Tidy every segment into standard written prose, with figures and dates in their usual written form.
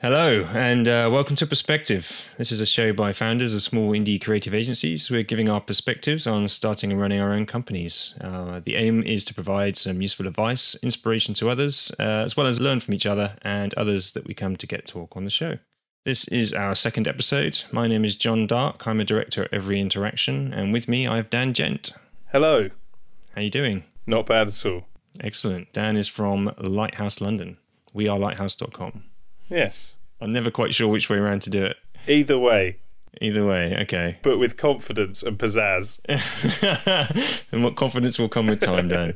Hello, and welcome to Perspective. This is a show by founders of small indie creative agencies. We're giving our perspectives on starting and running our own companies. The aim is to provide some useful advice, inspiration to others, as well as learn from each other and others that we come to get talk on the show. This is our second episode. My name is Jon Dan. I'm a director at Every Interaction, and with me I have Dan Gent. Hello. How you doing? Not bad at all. Excellent. Dan is from Lighthouse London. We are lighthouse.com. Yes. I'm never quite sure which way around to do it. Either way. Either way, okay. But with confidence and pizzazz. And what confidence will come with time, Dan.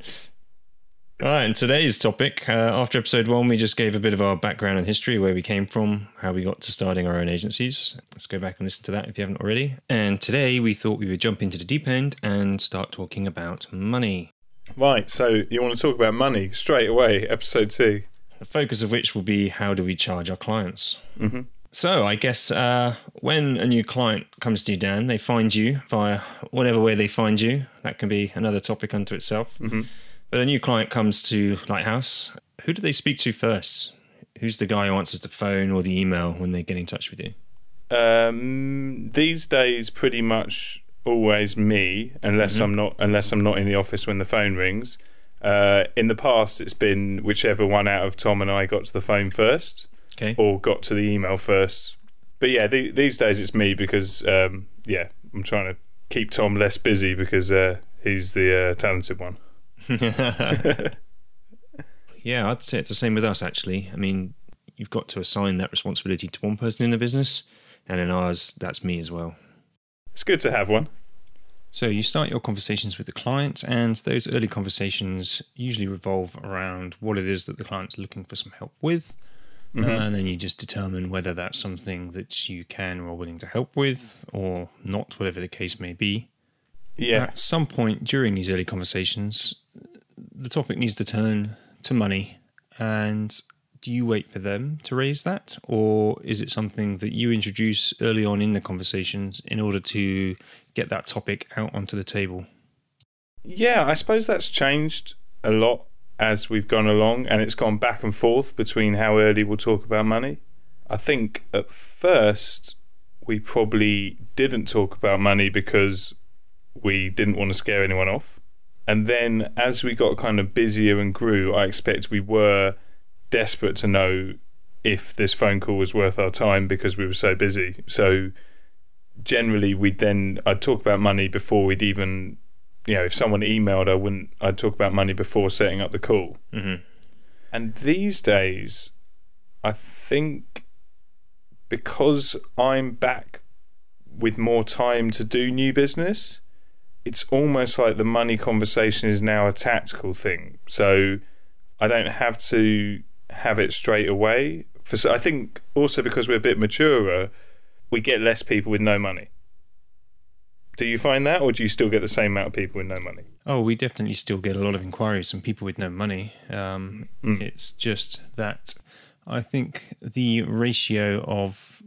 All right, and today's topic, after episode 1, we just gave a bit of our background and history, where we came from, how we got to starting our own agencies. Let's go back and listen to that if you haven't already. And today we thought we would jump into the deep end and start talking about money. Right, so you want to talk about money straight away, episode 2. The focus of which will be how do we charge our clients. Mm-hmm. So I guess when a new client comes to you, Dan, they find you via whatever way they find you. That can be another topic unto itself. Mm-hmm. But a new client comes to Lighthouse. Who do they speak to first? Who's the guy who answers the phone or the email when they get in touch with you? These days, pretty much always me, unless I'm not in the office when the phone rings. In the past, it's been whichever one out of Tom and I got to the phone first, okay, or got to the email first. But yeah, these days it's me because I'm trying to keep Tom less busy because he's the talented one. Yeah, I'd say it's the same with us, actually. I mean, you've got to assign that responsibility to one person in the business, and in ours, that's me as well. It's good to have one. So you start your conversations with the client, and those early conversations usually revolve around what it is that the client's looking for some help with. Mm-hmm. And then you just determine whether that's something that you can or are willing to help with or not, whatever the case may be. Yeah. At some point during these early conversations, the topic needs to turn to money. And do you wait for them to raise that? Or is it something that you introduce early on in the conversations in order to get that topic out onto the table? Yeah, I suppose that's changed a lot as we've gone along, and it's gone back and forth between how early we'll talk about money. I think at first we probably didn't talk about money because we didn't want to scare anyone off. And then as we got kind of busier and grew, I expect we were desperate to know if this phone call was worth our time because we were so busy. So generally I'd talk about money before we'd even, if someone emailed, I'd talk about money before setting up the call. Mm-hmm. And these days, I think because I'm back with more time to do new business, it's almost like the money conversation is now a tactical thing. So I don't have to have it straight away. I think also because we're a bit maturer, we get less people with no money. Do you find that, or do you still get the same amount of people with no money? Oh, we definitely still get a lot of inquiries from people with no money. It's just that I think the ratio of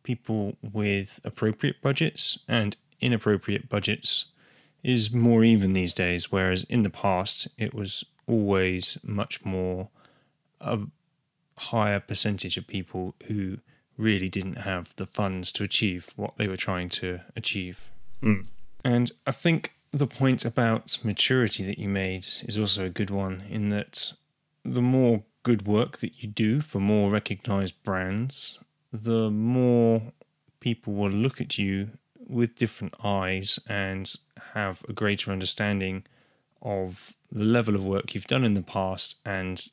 people with appropriate budgets and inappropriate budgets is more even these days, whereas in the past it was always much more a higher percentage of people who really didn't have the funds to achieve what they were trying to achieve. And I think the point about maturity that you made is also a good one, in that the more good work that you do for more recognized brands, the more people will look at you with different eyes and have a greater understanding of the level of work you've done in the past, and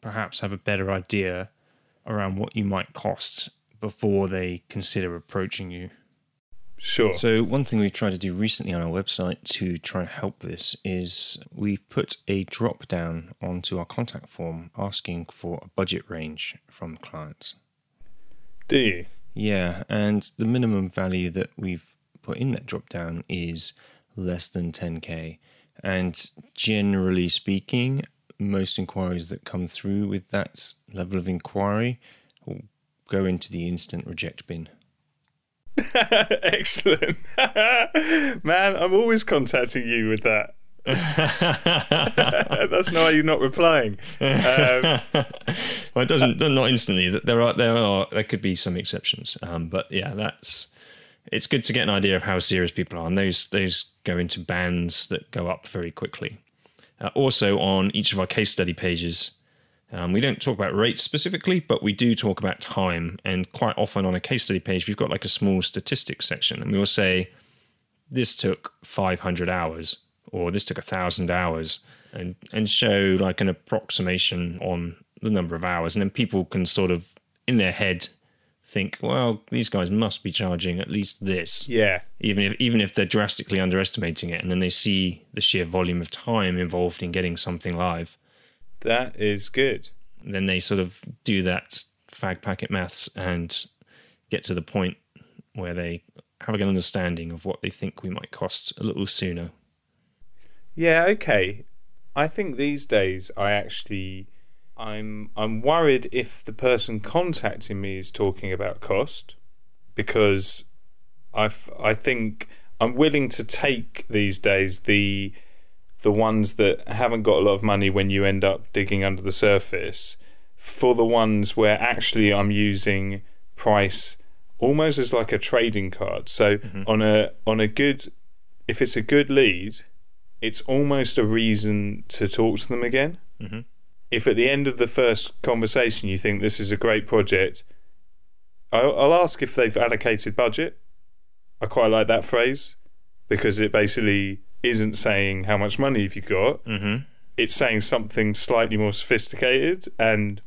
perhaps have a better idea around what you might cost before they consider approaching you. Sure. So one thing we've tried to do recently on our website to try and help this is we've put a drop down onto our contact form asking for a budget range from clients. Do you? Yeah, and the minimum value that we've put in that drop down is less than 10k. And generally speaking, most inquiries that come through with that level of inquiry will go into the instant reject bin. Excellent. Man, I'm always contacting you with that. That's not why you're not replying. Well, it doesn't, not instantly. There could be some exceptions, but yeah, it's good to get an idea of how serious people are, and those go into bands that go up very quickly. Also, on each of our case study pages, we don't talk about rates specifically, but we do talk about time. And quite often on a case study page, we've got like a small statistics section, and we will say this took 500 hours or this took 1,000 hours, and show like an approximation on the number of hours. And then people can sort of in their head think, well, these guys must be charging at least this. Yeah. Even if they're drastically underestimating it, and then they see the sheer volume of time involved in getting something live. That is good. Then they sort of do that fag packet maths and get to the point where they have an understanding of what they think we might cost a little sooner. Yeah, okay. I think these days I'm worried if the person contacting me is talking about cost, because I think I'm willing to take these days the ones that haven't got a lot of money when you end up digging under the surface, for the ones where actually I'm using price almost as like a trading card. So on a good, if it's a good lead, it's almost a reason to talk to them again. Mm-hmm. If at the end of the first conversation you think this is a great project, I'll ask if they've allocated budget. I quite like that phrase, because it basically isn't saying how much money have you got. Mm-hmm. It's saying something slightly more sophisticated, and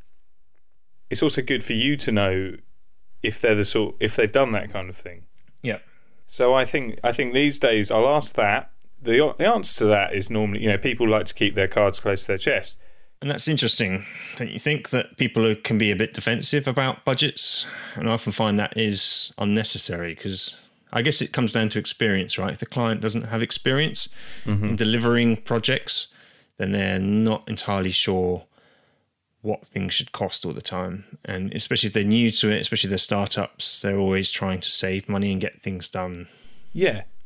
it's also good for you to know if they're if they've done that kind of thing. Yeah. So I think these days I'll ask that. The answer to that is normally, people like to keep their cards close to their chest. And that's interesting. Don't you think that people can be a bit defensive about budgets? And I often find that is unnecessary, because I guess it comes down to experience, right? If the client doesn't have experience in delivering projects, then they're not entirely sure what things should cost all the time. And especially if they're new to it, especially they're startups, they're always trying to save money and get things done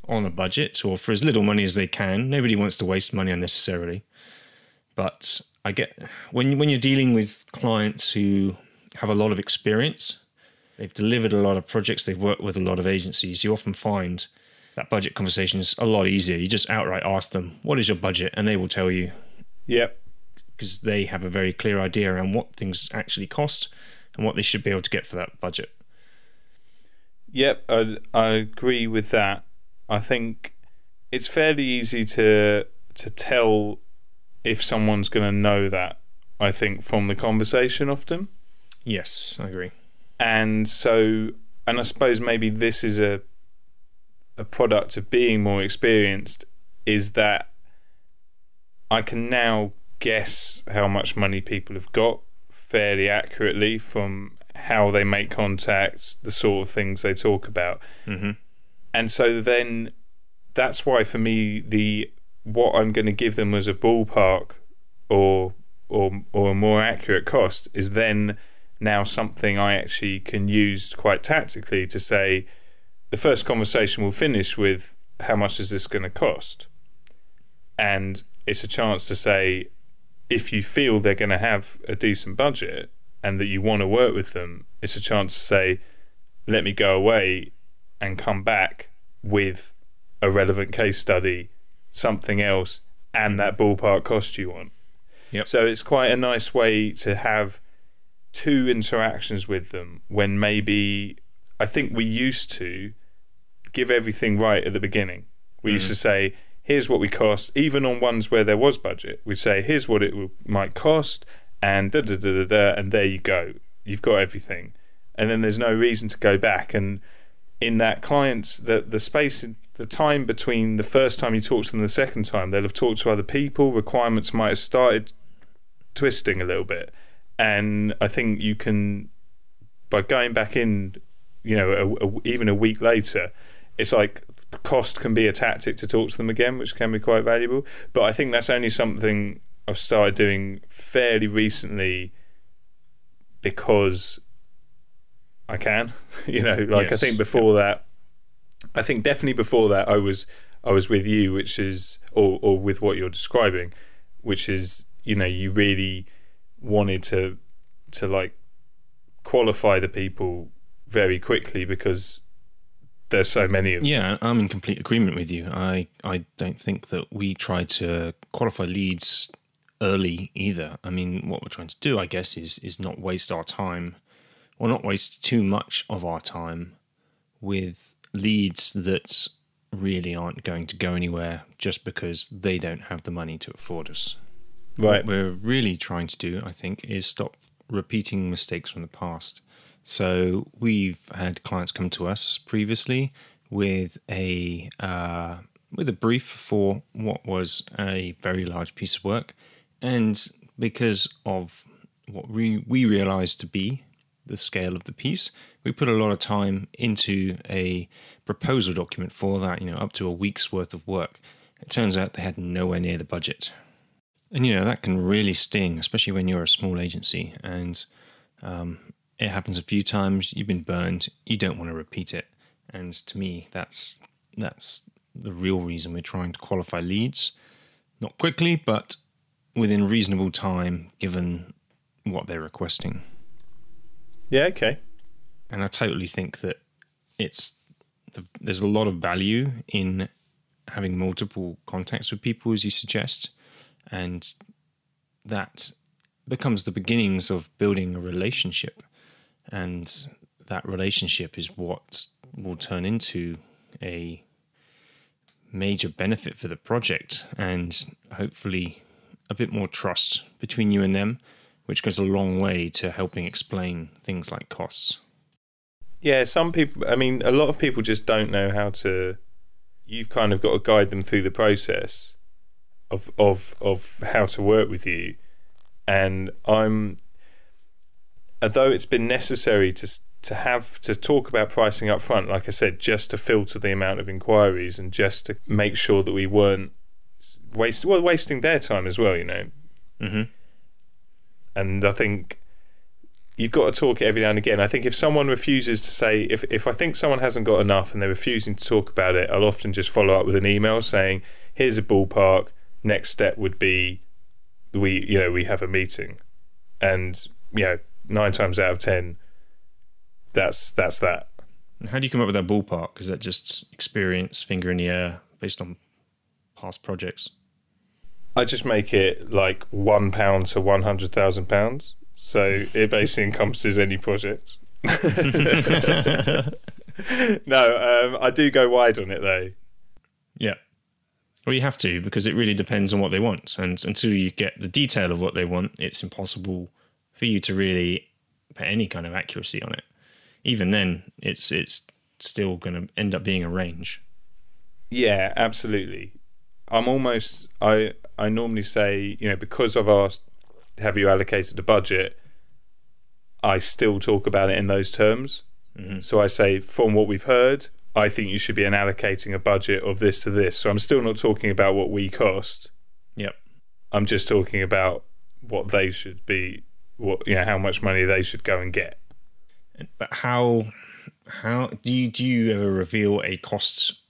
on a budget, or for as little money as they can. Nobody wants to waste money unnecessarily. But I get when you're dealing with clients who have a lot of experience, they've delivered a lot of projects, they've worked with a lot of agencies, you often find that budget conversation is a lot easier. You just outright ask them, what is your budget? And they will tell you. Yep. Because they have a very clear idea around what things actually cost and what they should be able to get for that budget. Yep, I agree with that. I think it's fairly easy to tell if someone's going to know that, I think, from the conversation often. Yes, I agree. And I suppose maybe this is a product of being more experienced, is that I can now guess how much money people have got fairly accurately from how they make contacts, the sort of things they talk about. Mm-hmm. And so then that's why for me what I'm going to give them as a ballpark or a more accurate cost is then now something I actually can use quite tactically to say the first conversation will finish with how much is this going to cost? And it's a chance to say, if you feel they're going to have a decent budget and that you want to work with them, it's a chance to say, let me go away and come back with a relevant case study, something else, and that ballpark cost you want. Yep. So it's quite a nice way to have two interactions with them, when maybe I think we used to give everything right at the beginning. We used to say, here's what we cost, even on ones where there was budget. We'd say, here's what it might cost, and da-da-da-da-da, and there you go. You've got everything. And then there's no reason to go back. And in that client's, the space, the time between the first time you talk to them and the second time, they'll have talked to other people, requirements might have started twisting a little bit. And I think you can, by going back in, even a week later, it's like cost can be a tactic to talk to them again, which can be quite valuable. But I think that's only something I've started doing fairly recently because I can. Yes. I think definitely before that, I I was with you, which is, or with what you're describing, which is, you really wanted to like qualify the people very quickly because there's so many of them. Yeah, I'm in complete agreement with you. I don't think that we try to qualify leads early either. I mean, what we're trying to do, I guess, is not waste our time, or not waste too much of our time with leads that really aren't going to go anywhere just because they don't have the money to afford us. Right. What we're really trying to do, I think, is stop repeating mistakes from the past. So we've had clients come to us previously with a brief for what was a very large piece of work, and because of what we realized to be the scale of the piece, we put a lot of time into a proposal document for that, up to a week's worth of work. It turns out they had nowhere near the budget. And, that can really sting, especially when you're a small agency. And it happens a few times, you've been burned, you don't want to repeat it. And to me, that's the real reason we're trying to qualify leads. Not quickly, but within reasonable time, given what they're requesting. Yeah, okay. And I totally think that there's a lot of value in having multiple contacts with people, as you suggest, and that becomes the beginnings of building a relationship, and that relationship is what will turn into a major benefit for the project, and hopefully a bit more trust between you and them, which goes a long way to helping explain things like costs. Yeah, some people, a lot of people just don't know how to. You've kind of got to guide them through the process of how to work with you. And although it's been necessary to talk about pricing up front, like I said, just to filter the amount of inquiries and just to make sure that we weren't wasting their time as well, Mm-hmm. And I think you've got to talk it every now and again. I think if someone refuses to say, if I think someone hasn't got enough and they're refusing to talk about it, I'll often just follow up with an email saying, here's a ballpark, next step would be we have a meeting. And 9 times out of 10, that's that. And how do you come up with that ballpark? Is that just experience, finger in the air, based on past projects? I just make it like £1 to £100,000. So it basically encompasses any project. No, I do go wide on it though. Yeah. Well, you have to, because it really depends on what they want. And until you get the detail of what they want, it's impossible for you to really put any kind of accuracy on it. Even then, it's still going to end up being a range. Yeah, absolutely. I normally say, because I've asked, have you allocated a budget, I still talk about it in those terms. Mm-hmm. So I say, from what we've heard, I think you should be allocating a budget of this to this. So I'm still not talking about what we cost. Yep. I'm just talking about what they should be, how much money they should go and get. But how do you ever reveal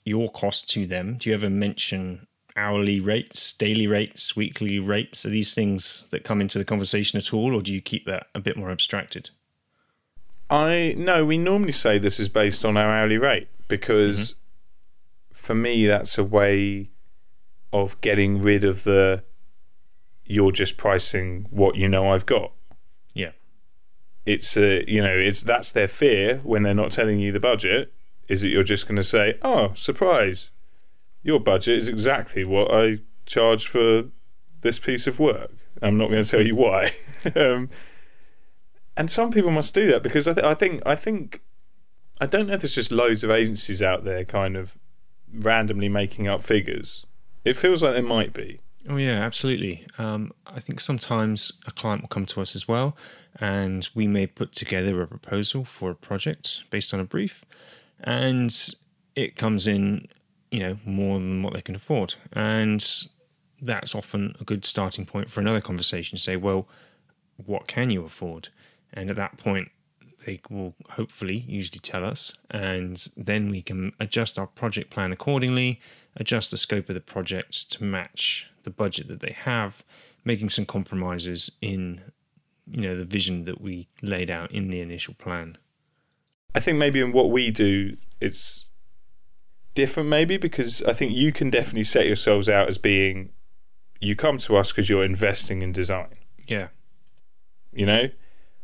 your cost to them? Do you ever mention hourly rates, daily rates, weekly rates? Are these things that come into the conversation at all, or do you keep that a bit more abstracted? No, we normally say this is based on our hourly rate, because for me that's a way of getting rid of you're just pricing what I've got. Yeah. It's that's their fear when they're not telling you the budget, is that you're just going to say, oh, surprise, your budget is exactly what I charge for this piece of work. I'm not going to tell you why. And some people must do that, because I think I don't know if there's just loads of agencies out there kind of randomly making up figures. It feels like there might be. Oh yeah, absolutely. I think sometimes a client will come to us as well, and we may put together a proposal for a project based on a brief, and it comes in, more than what they can afford. And that's often a good starting point for another conversation. Say, well, what can you afford? And at that point, they will hopefully usually tell us, and then we can adjust our project plan accordingly adjust the scope of the project to match the budget that they have, making some compromises in, the vision that we laid out in the initial plan. I think maybe in what we do, it's different maybe, because I think you can definitely set yourselves out as being, you come to us because you're investing in design. Yeah.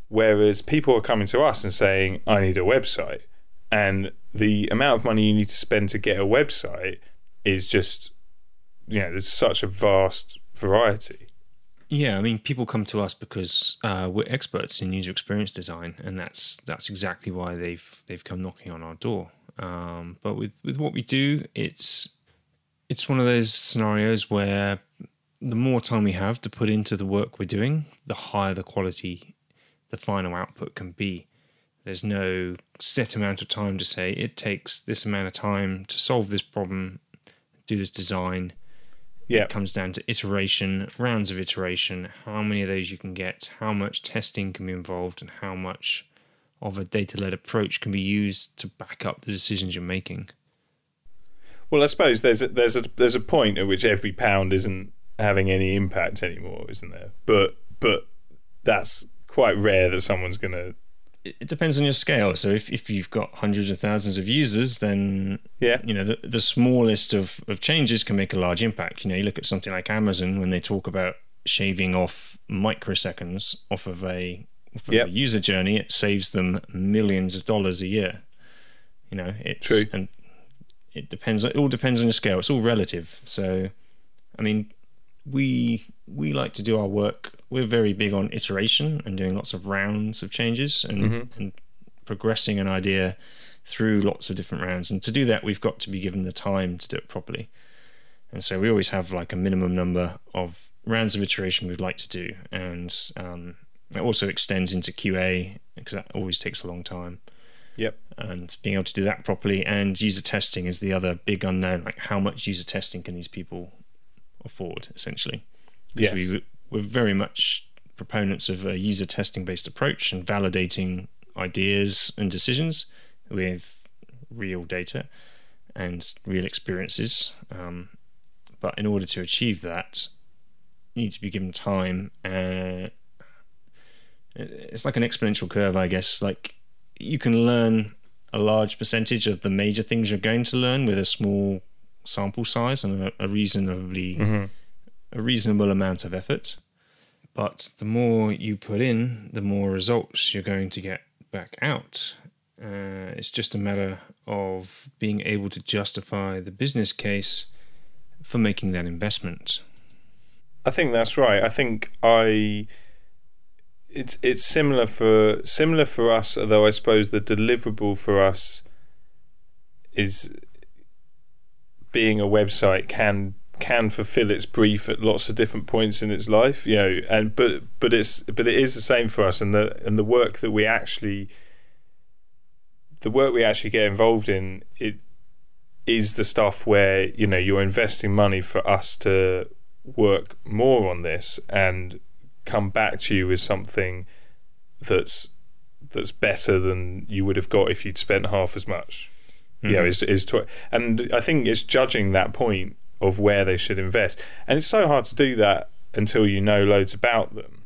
Whereas people are coming to us and saying, I need a website. And the amount of money you need to spend to get a website is just, there's such a vast variety. Yeah, I mean, people come to us because we're experts in user experience design, and that's exactly why they've come knocking on our door. But with what we do, it's one of those scenarios where the more time we have to put into the work we're doing, the higher the quality the final output can be. There's no set amount of time to say it takes this amount of time to solve this problem, do this design. Yeah. It comes down to iteration, rounds of iteration, how many of those you can get, how much testing can be involved, and how much of a data-led approach can be used to back up the decisions you're making. Well, I suppose there's a point at which every pound isn't having any impact anymore, isn't there? But that's quite rare that someone's going to... It depends on your scale. So if you've got hundreds of thousands of users, then the smallest of changes can make a large impact. You look at something like Amazon, when they talk about shaving off microseconds off of a user journey, it saves them millions of dollars a year. It's true. And it depends. It all depends on your scale. It's all relative. So, I mean, we like to do our work. We're very big on iteration and doing lots of rounds of changes and progressing an idea through lots of different rounds. And to do that, we've got to be given the time to do it properly. And so we always have like a minimum number of rounds of iteration we'd like to do. And it also extends into QA, because that always takes a long time. Yep. And being able to do that properly, and user testing is the other big unknown. Like, how much user testing can these people afford, essentially? Yes. We're very much proponents of a user testing based approach and validating ideas and decisions with real data and real experiences. But in order to achieve that, you need to be given time. It's like an exponential curve, I guess. Like, you can learn a large percentage of the major things you're going to learn with a small sample size and a reasonable amount of effort. But the more you put in, the more results you're going to get back out. It's just a matter of being able to justify the business case for making that investment. I think that's right. I think it's similar for us, although I suppose the deliverable for us is being a website can fulfill its brief at lots of different points in its life, and but it is the same for us, and the work that we actually get involved in, it is the stuff where you're investing money for us to work more on this and come back to you with something that's better than you would have got if you'd spent half as much. And I think it's judging that point of where they should invest, and it's so hard to do that until you know loads about them.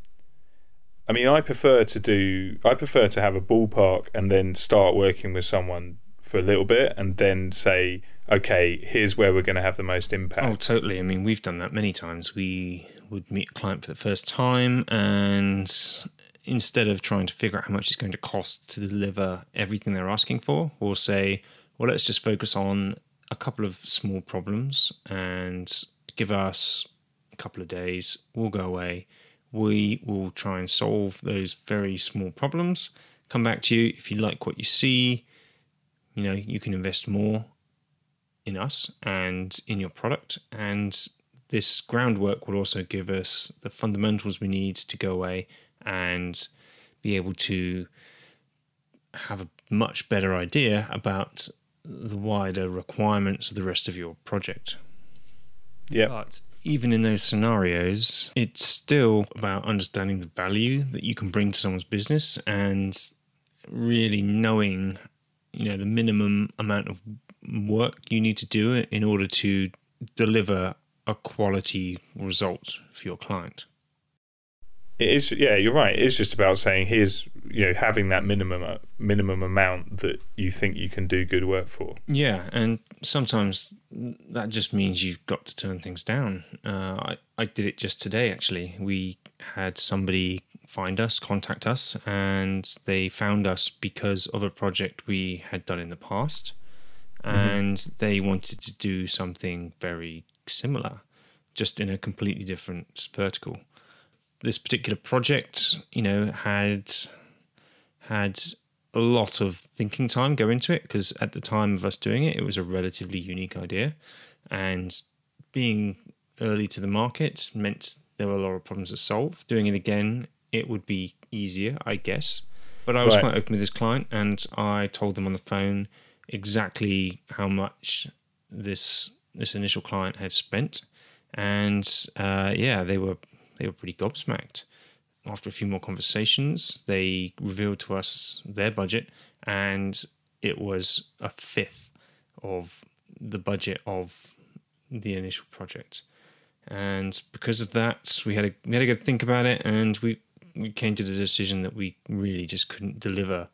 I mean, I prefer to have a ballpark and then start working with someone for a little bit and then say, okay, here's where we're going to have the most impact. Oh, totally. I mean, we've done that many times. We would meet a client for the first time, and instead of trying to figure out how much it's going to cost to deliver everything they're asking for, we'll say, well, let's just focus on a couple of small problems and give us a couple of days. We'll go away. We will try and solve those very small problems. Come back to you. If you like what you see, you can invest more in us and in your product. And this groundwork will also give us the fundamentals we need to go away and be able to have a much better idea about the wider requirements of the rest of your project. Yeah. But even in those scenarios, it's still about understanding the value that you can bring to someone's business and really knowing, the minimum amount of work you need to do in order to deliver a quality result for your client. It is, yeah, you're right. It is just about saying, here's, having that minimum amount that you think you can do good work for. Yeah, and sometimes that just means you've got to turn things down. I did it just today, actually. We had somebody contact us, and they found us because of a project we had done in the past, and they wanted to do something very similar, just in a completely different vertical. This particular project, had a lot of thinking time go into it, because at the time of us doing it, it was a relatively unique idea, and being early to the market meant there were a lot of problems to solve. Doing it again, it would be easier, I guess. But I was quite open with this client, and I told them on the phone exactly how much this initial client had spent, and they were pretty gobsmacked. After a few more conversations, they revealed to us their budget, and it was a fifth of the budget of the initial project. And because of that, we had a good think about it, and we came to the decision that we really just couldn't deliver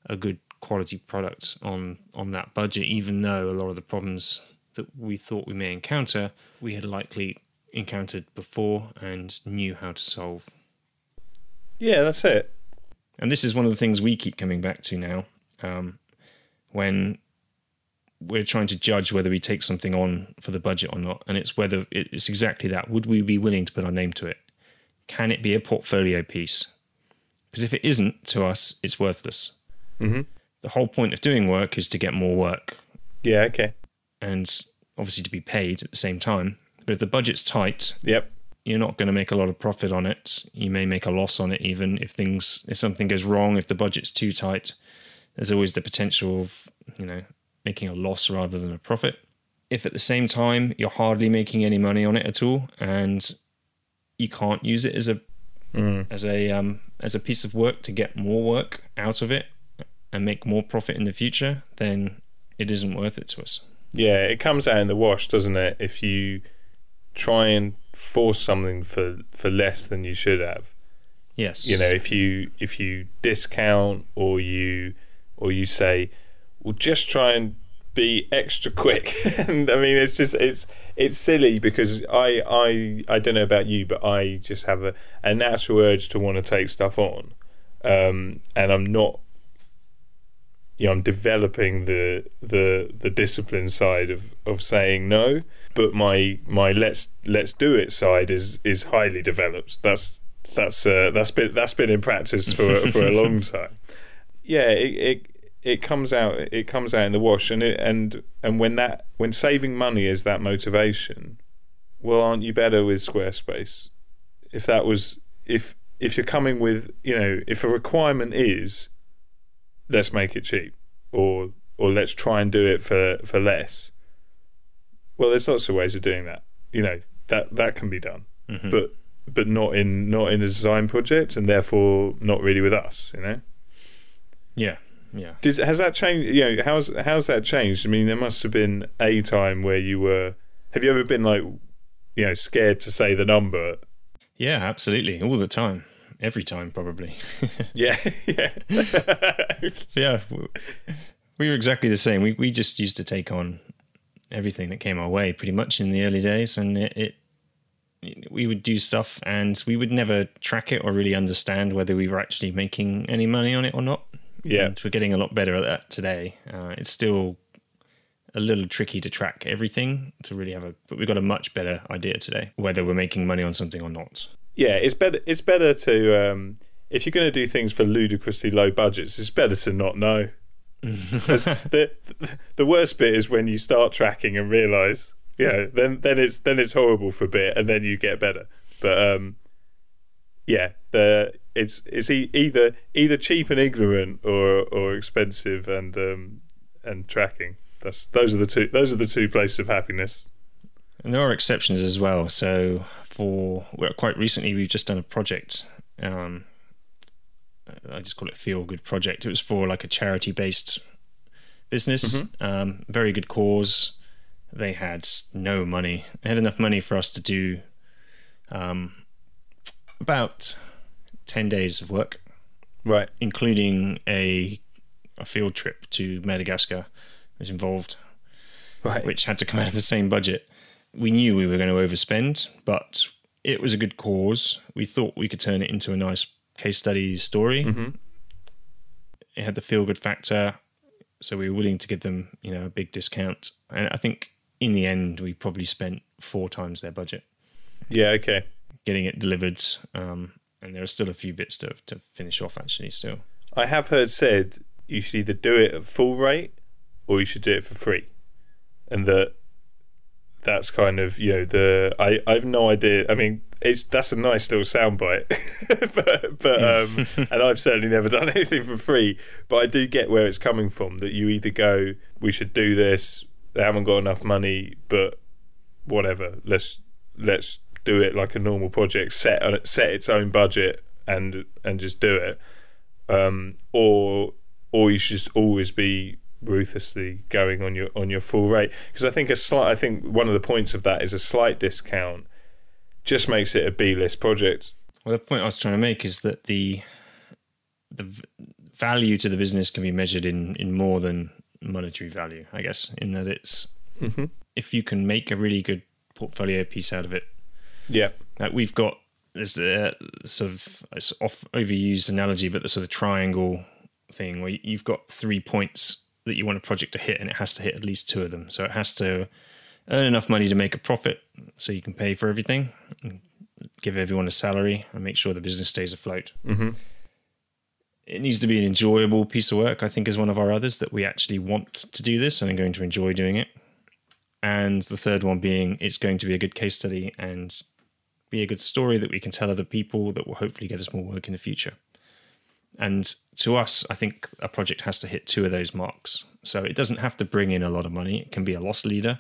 a good quality product on that budget, even though a lot of the problems that we thought we may encounter, we had likely encountered before and knew how to solve. Yeah, that's it. And this is one of the things we keep coming back to now, when we're trying to judge whether we take something on for the budget or not. And it's whether it's exactly that. Would we be willing to put our name to it? Can it be a portfolio piece? Because if it isn't, to us, it's worthless. Mm-hmm. The whole point of doing work is to get more work. Yeah, okay. And obviously to be paid at the same time. But if the budget's tight, yep, you're not going to make a lot of profit on it. You may make a loss on it even if something goes wrong. If the budget's too tight, there's always the potential of, making a loss rather than a profit. If at the same time you're hardly making any money on it at all, and you can't use it as a piece of work to get more work out of it and make more profit in the future, then it isn't worth it to us. Yeah, it comes out in the wash, doesn't it? If you try and force something for less than you should have. Yes. If you discount or you say, well, just try and be extra quick. And I mean, it's silly, because I don't know about you, but I just have a natural urge to want to take stuff on, and I'm not. I'm developing the discipline side of saying no, but my let's do it side is highly developed. That's been in practice for a long time. Yeah, it comes out in the wash, and when saving money is that motivation, well, aren't you better with Squarespace? If you're coming with, if a requirement is, let's make it cheap, or let's try and do it for less. Well, there's lots of ways of doing that. That can be done, but not in a design project, and therefore not really with us. Yeah. Has that changed? How's that changed? I mean, there must have been a time where you were. Have you ever been scared to say the number? Yeah, absolutely, all the time. Every time, probably. Yeah. Yeah, we were exactly the same. We just used to take on everything that came our way, pretty much, in the early days, and we would do stuff, and we would never track it or really understand whether we were actually making any money on it or not. Yeah, and we're getting a lot better at that today. It's still a little tricky to track everything to really but we've got a much better idea today whether we're making money on something or not. Yeah, it's better to if you're going to do things for ludicrously low budgets, it's better to not know. the worst bit is when you start tracking and realise, then it's horrible for a bit, and then you get better. But it's either cheap and ignorant or expensive and tracking. Those are the two places of happiness. And there are exceptions as well. So quite recently, we've just done a project. I just call it Feel Good Project. It was for like a charity-based business, very good cause, they had no money. They had enough money for us to do about 10 days of work, Right. including a field trip to Madagascar was involved, Right. which had to come out of the same budget. We knew we were going to overspend, but it was a good cause. We thought we could turn it into a nice case study story. Mm-hmm. It had the feel-good factor, so we were willing to give them, a big discount. And I think in the end, we probably spent 4 times their budget. Yeah, okay. Getting it delivered, and there are still a few bits to finish off, actually, still. I have heard said you should either do it at full rate or you should do it for free. And that's kind of, I have no idea. I mean, that's a nice little soundbite, but and I've certainly never done anything for free. But I do get where it's coming from. That you either go, we should do this. They haven't got enough money, but whatever. Let's do it like a normal project. Set its own budget and just do it. Or you should just always be ruthlessly going on your full rate, because I think one of the points of that is a slight discount just makes it a B-list project. Well, the point I was trying to make is that the value to the business can be measured in more than monetary value, I guess, in that it's if you can make a really good portfolio piece out of it. Yeah, like we've got this sort of, it's overused analogy, but the sort of triangle thing where you've got 3 points that you want a project to hit, and it has to hit at least 2 of them. So it has to earn enough money to make a profit so you can pay for everything, and give everyone a salary, and make sure the business stays afloat. Mm-hmm. It needs to be an enjoyable piece of work, I think, is one of our others, that we actually want to do this and are going to enjoy doing it. And the third one being, it's going to be a good case study and be a good story that we can tell other people that will hopefully get us more work in the future. And to us, I think a project has to hit 2 of those marks. So it doesn't have to bring in a lot of money. It can be a loss leader.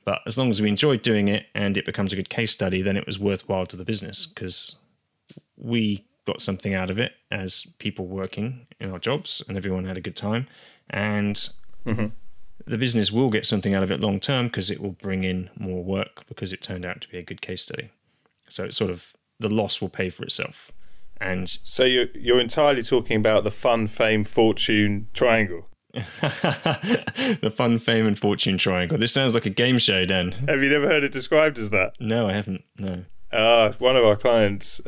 But as long as we enjoyed doing it and it becomes a good case study, then it was worthwhile to the business, because we got something out of it as people working in our jobs, and everyone had a good time. And the business will get something out of it long term, because it will bring in more work because it turned out to be a good case study. So it's sort of, the loss will pay for itself. And so you're entirely talking about the fun, fame, fortune triangle. The fun, fame, and fortune triangle. This sounds like a game show, Dan. Have you never heard it described as that? No, I haven't. No. One of our clients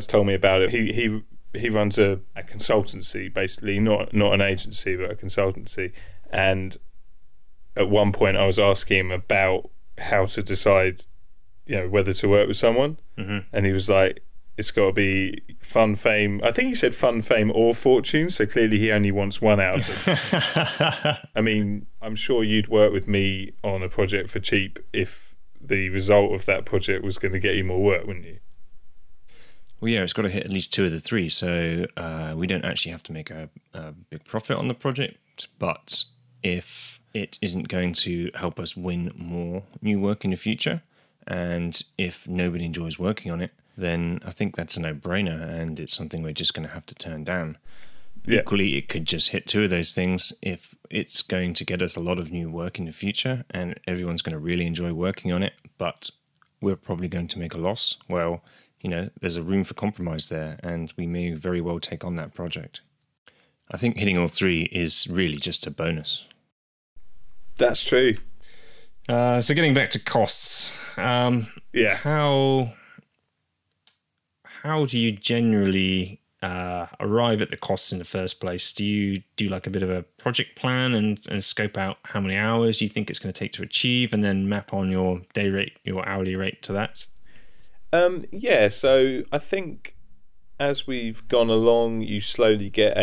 told me about it. He runs a consultancy, basically, not an agency, but a consultancy. And at one point, I was asking him about how to decide, whether to work with someone, and he was like, it's got to be fun, fame. I think he said fun, fame, or fortune. So clearly he only wants one out of them. I mean, I'm sure you'd work with me on a project for cheap if the result of that project was going to get you more work, wouldn't you? Well, yeah, it's got to hit at least 2 of the 3. So we don't actually have to make a big profit on the project. But if it isn't going to help us win more new work in the future, and if nobody enjoys working on it, then I think that's a no-brainer, and it's something we're just going to have to turn down. Yeah. Equally, it could just hit 2 of those things if it's going to get us a lot of new work in the future, and everyone's going to really enjoy working on it, but we're probably going to make a loss. Well, there's a room for compromise there, and we may very well take on that project. I think hitting all 3 is really just a bonus. That's true. So getting back to costs. How do you generally arrive at the costs in the first place? Do you do like a bit of a project plan and scope out how many hours you think it's going to take to achieve, and then map on your day rate, your hourly rate to that? So I think as we've gone along, you slowly get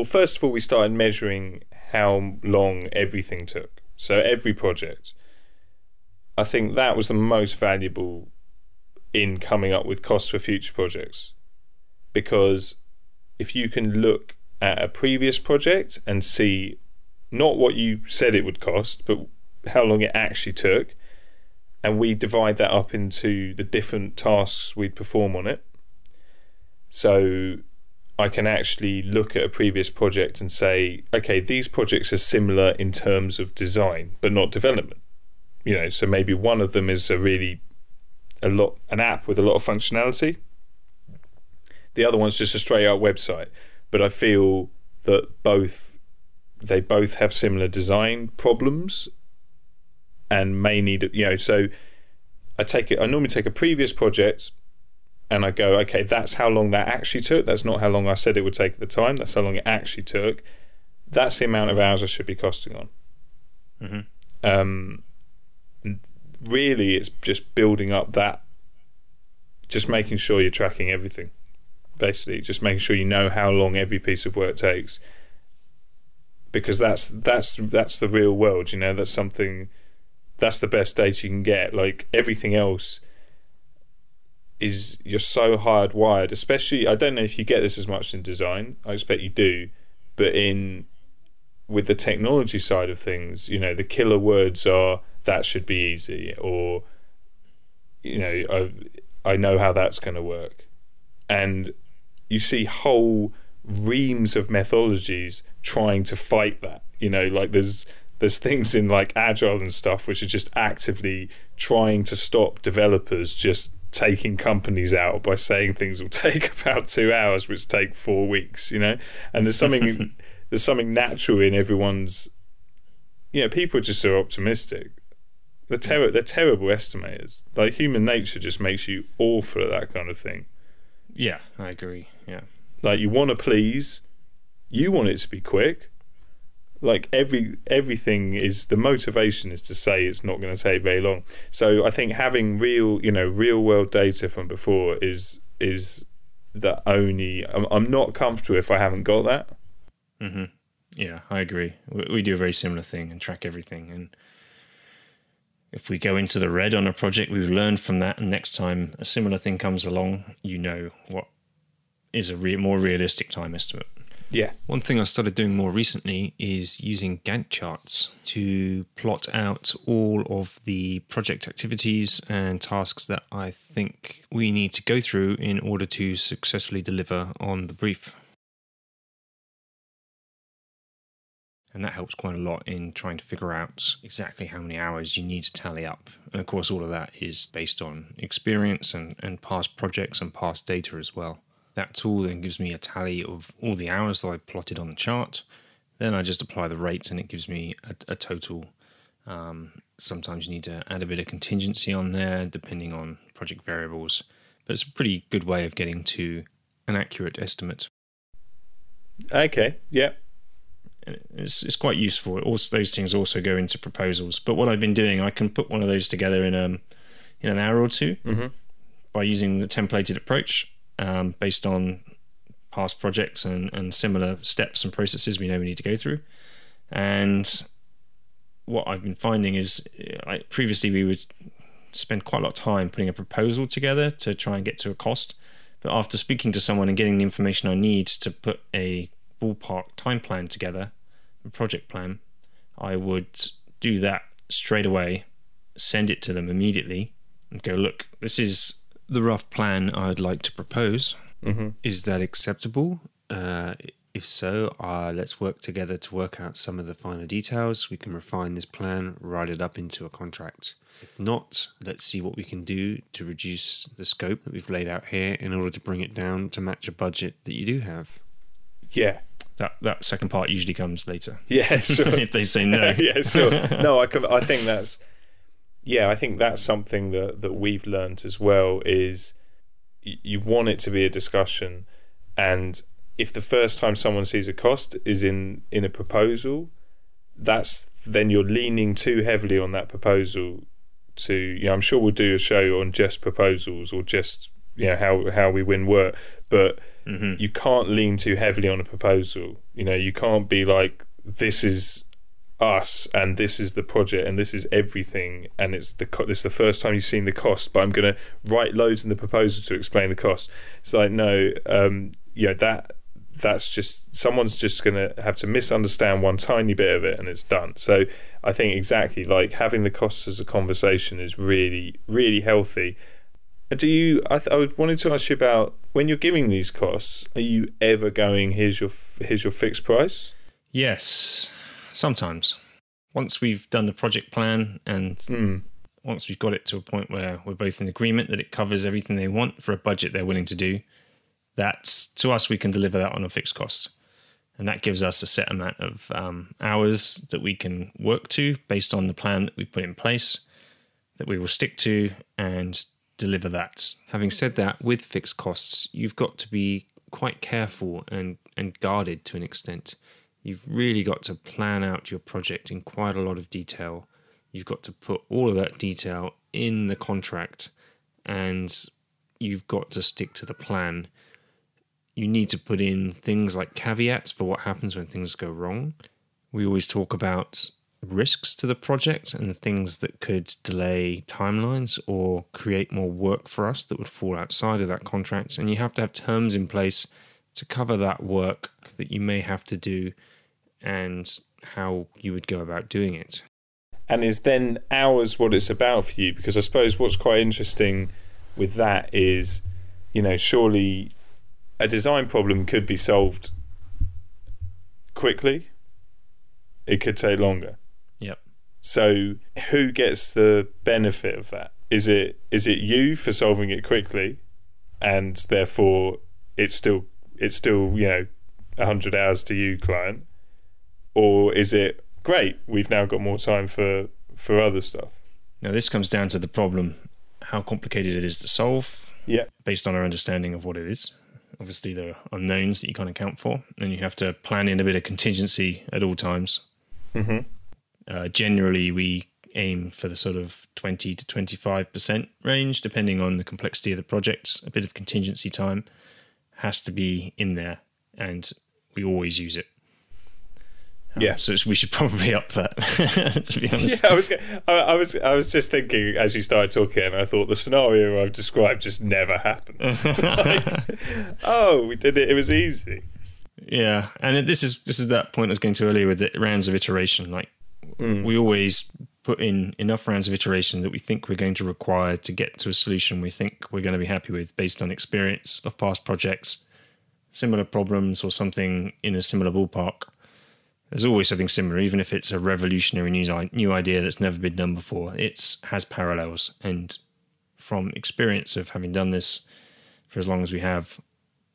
first of all, we started measuring how long everything took. So every project, I think that was the most valuable in coming up with costs for future projects. Because if you can look at a previous project and see not what you said it would cost, but how long it actually took, and we divide that up into the different tasks we'd perform on it. So I can actually look at a previous project and say, okay, these projects are similar in terms of design, but not development. So maybe one of them is an app with a lot of functionality. The other one's just a straight out website. But I feel that they both have similar design problems and may need, so I normally take a previous project and I go, okay, that's how long that actually took. That's not how long I said it would take at the time. That's how long it actually took. That's the amount of hours I should be costing on. Really, it's just building up that, just making sure you're tracking everything. Basically, just making sure you know how long every piece of work takes, because that's the real world. That's the best data you can get. Like everything else is, you're so hardwired, especially, I don't know if you get this as much in design, I expect you do, but with the technology side of things, the killer words are, that should be easy, or I know how that's going to work. And you see whole reams of methodologies trying to fight that. Like there's things in like Agile and stuff which are just actively trying to stop developers just taking companies out by saying things will take about 2 hours, which take 4 weeks. And there's something natural in everyone's. People just are optimistic. They're terrible estimators. Like human nature just makes you awful at that kind of thing. Yeah, I agree. Yeah, like you want to please, you want it to be quick. Like everything is, the motivation is to say it's not going to take very long. So I think having real world data from before is the only. I'm not comfortable if I haven't got that. Mm-hmm. Yeah, I agree. We do a very similar thing and track everything. And if we go into the red on a project, we've learned from that. And next time a similar thing comes along, what is a more realistic time estimate. Yeah. One thing I started doing more recently is using Gantt charts to plot out all of the project activities and tasks that I think we need to go through in order to successfully deliver on the brief. And that helps quite a lot in trying to figure out exactly how many hours you need to tally up. And of course, all of that is based on experience and past projects and past data as well. That tool then gives me a tally of all the hours that I plotted on the chart. Then I just apply the rate and it gives me a total. Sometimes you need to add a bit of contingency on there depending on project variables. But it's a pretty good way of getting to an accurate estimate. Okay, yeah. It's quite useful. Also, those things also go into proposals. But what I've been doing, I can put one of those together in an hour or two by using the templated approach. Based on past projects and similar steps and processes we know we need to go through. And what I've been finding is, previously we would spend quite a lot of time putting a proposal together to try and get to a cost. But after speaking to someone and getting the information I need to put a ballpark time plan together, a project plan, I would do that straight away, send it to them immediately and go, look, this is the rough plan I'd like to propose. Is that acceptable? If so, let's work together to work out some of the finer details. We can refine this plan, write it up into a contract. If not, let's see what we can do to reduce the scope that we've laid out here in order to bring it down to match a budget that you do have. Yeah. That second part usually comes later. Yeah, sure. If they say no. Yeah, sure. No, I think that's... Yeah, I think that's something that we've learned as well, is you want it to be a discussion, and if the first time someone sees a cost is in a proposal, then you're leaning too heavily on that proposal to, I'm sure we'll do a show on just proposals or just how we win work, but you can't lean too heavily on a proposal. You can't be like, this is us and this is the project and this is everything and it's the first time you've seen the cost, but I'm going to write loads in the proposal to explain the cost. It's like, no, that's just, someone's just going to have to misunderstand one tiny bit of it and it's done. So I think exactly, like, having the costs as a conversation is really, really healthy. Do you? I wanted to ask you about when you're giving these costs. Are you ever going? Here's your fixed price. Yes, sometimes. Once we've done the project plan and once we've got it to a point where we're both in agreement that it covers everything they want for a budget they're willing to do, that's, to us, we can deliver that on a fixed cost. And that gives us a set amount of hours that we can work to based on the plan that we put in place, that we will stick to and deliver that. Having said that, with fixed costs, you've got to be quite careful and guarded to an extent. You've really got to plan out your project in quite a lot of detail. You've got to put all of that detail in the contract, and you've got to stick to the plan. You need to put in things like caveats for what happens when things go wrong. We always talk about risks to the project and the things that could delay timelines or create more work for us that would fall outside of that contract. And you have to have terms in place to cover that work that you may have to do and how you would go about doing it. And is then hours what it's about for you? Because I suppose what's quite interesting with that is, surely a design problem could be solved quickly. It could take longer. Yep. So who gets the benefit of that? Is it you for solving it quickly, and therefore it's still 100 hours to you, client, or is it great? We've now got more time for other stuff. Now this comes down to the problem, how complicated it is to solve. Yeah. Based on our understanding of what it is. Obviously, there are unknowns that you can't account for, and you have to plan in a bit of contingency at all times. Generally, we aim for the sort of 20 to 25% range, depending on the complexity of the project. A bit of contingency time has to be in there, and we always use it. So we should probably up that, to be honest. Yeah, I was just thinking as you started talking, and I thought the scenario I've described just never happened. We did it. It was easy. Yeah, and this is that point I was going to earlier with the rounds of iteration. Like we always put in enough rounds of iteration that we think we're going to require to get to a solution we think we're going to be happy with based on experience of past projects, similar problems, or something in a similar ballpark. There's always something similar, even if it's a revolutionary new idea that's never been done before. It has parallels, and from experience of having done this for as long as we have,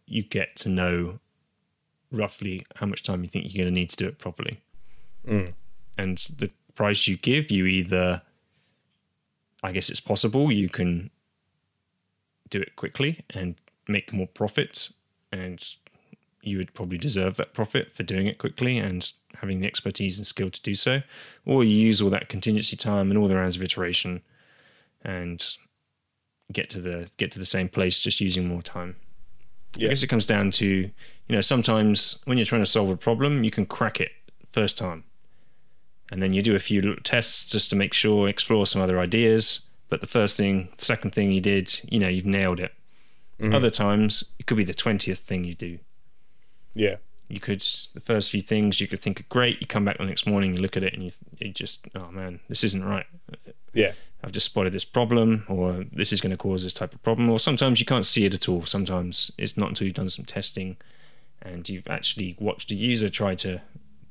you get to know roughly how much time you think you're going to need to do it properly. And the price you give, you either, I guess it's possible, you can do it quickly and make more profit, and you would probably deserve that profit for doing it quickly and having the expertise and skill to do so, or you use all that contingency time and all the rounds of iteration and get to the same place just using more time. I guess it comes down to, sometimes when you're trying to solve a problem, you can crack it first time, and then you do a few little tests just to make sure, explore some other ideas. But the second thing you did, you've nailed it. Other times it could be the 20th thing you do. Yeah. The first few things you could think are great. You come back the next morning, you look at it, and you just, oh man, this isn't right. Yeah. I've just spotted this problem, or this is going to cause this type of problem. Or sometimes you can't see it at all. Sometimes it's not until you've done some testing and you've actually watched a user try to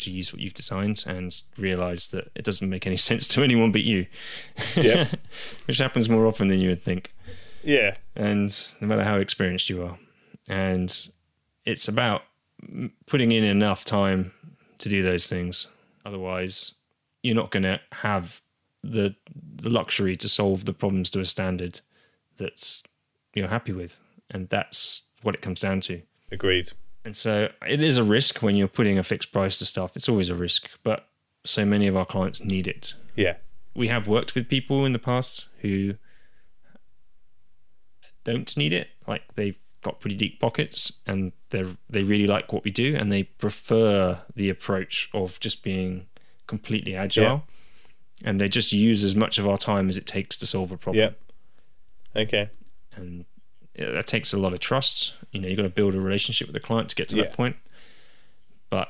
use what you've designed and realize that it doesn't make any sense to anyone but you. Yeah. Which happens more often than you would think. Yeah. And no matter how experienced you are. And it's about putting in enough time to do those things. Otherwise, you're not going to have the luxury to solve the problems to a standard that's you're happy with. And that's what it comes down to. Agreed. And so it is a risk when you're putting a fixed price to stuff. It's always a risk, but so many of our clients need it. Yeah. We have worked with people in the past who don't need it. Like they've got pretty deep pockets and they really like what we do, and they prefer the approach of just being completely agile, and they just use as much of our time as it takes to solve a problem. Yeah. Okay. And that takes a lot of trust. You've got to build a relationship with the client to get to that point. But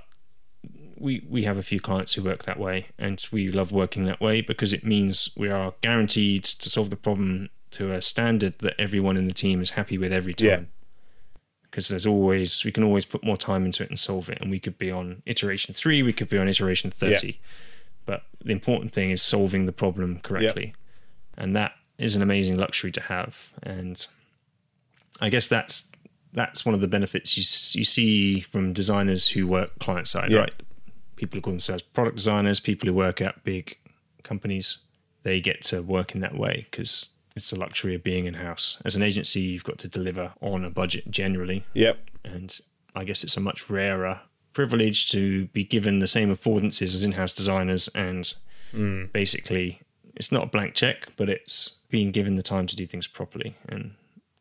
we have a few clients who work that way, and we love working that way because it means we are guaranteed to solve the problem to a standard that everyone in the team is happy with every time. Because we can always put more time into it and solve it. And we could be on iteration 3, we could be on iteration 30. Yeah. But the important thing is solving the problem correctly. Yep. And that is an amazing luxury to have. And I guess that's one of the benefits you see from designers who work client side, right? People who call themselves product designers, people who work at big companies, they get to work in that way because it's the luxury of being in-house. As an agency, you've got to deliver on a budget generally. Yep. And I guess it's a much rarer privilege to be given the same affordances as in-house designers. And basically, it's not a blank check, but it's being given the time to do things properly. And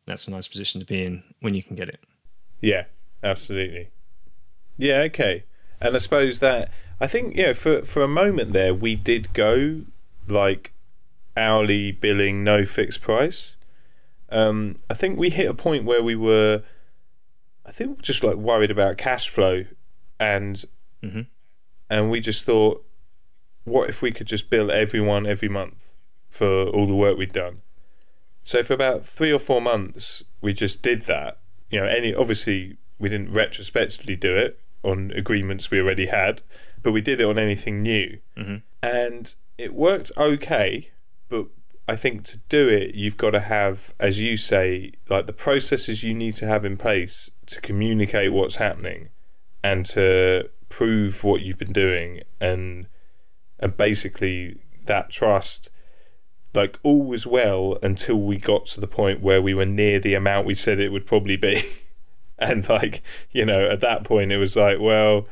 that's a nice position to be in when you can get it. Yeah, absolutely. Yeah, okay. And I suppose that, I think, for a moment there, we did go like hourly billing, no fixed price. I think we hit a point where we were, just like worried about cash flow, and we just thought, what if we could just bill everyone every month for all the work we'd done? So for about 3 or 4 months, we just did that. Obviously we didn't retrospectively do it on agreements we already had, but we did it on anything new, and it worked okay. But I think to do it, you've got to have, as you say, like the processes you need to have in place to communicate what's happening and to prove what you've been doing, and basically that trust. Like, all was well until we got to the point where we were near the amount we said it would probably be. And like, at that point it was like, well,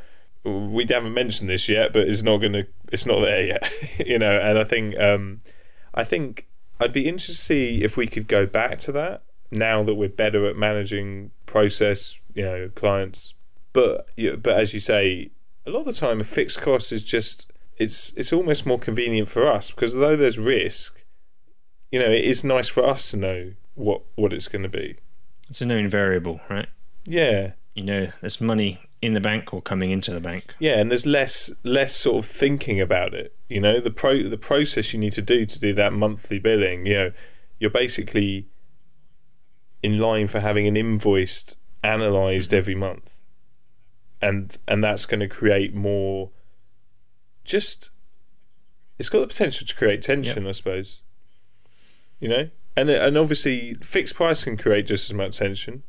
we haven't mentioned this yet, but it's not there yet. And I think I'd be interested to see if we could go back to that now that we're better at managing process, clients. But as you say, a lot of the time a fixed cost is just, it's almost more convenient for us, because although there's risk, it is nice for us to know what it's going to be. It's a known variable, right? Yeah. There's money in the bank or coming into the bank. Yeah, and there's less sort of thinking about it. The process you need to do that monthly billing, you're basically in line for having an invoice analysed every month. And that's going to create more, it's got the potential to create tension, I suppose. And obviously fixed price can create just as much tension,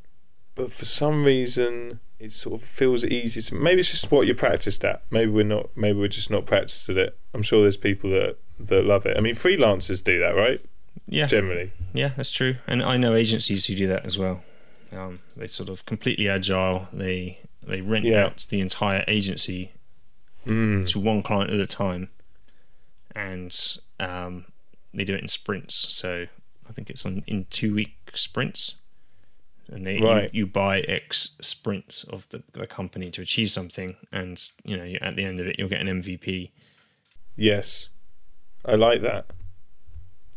but for some reason it sort of feels easy to, maybe it's just what you're practiced at. Maybe we're just not practiced at it. I'm sure there's people that love it. I mean, freelancers do that, right? Yeah. Generally. Yeah, that's true. And I know agencies who do that as well. They sort of completely agile. They rent out the entire agency to one client at a time, and they do it in sprints. So I think it's in 2-week sprints, and you buy X sprints of the company to achieve something, and at the end of it you'll get an MVP. Yes, I like that.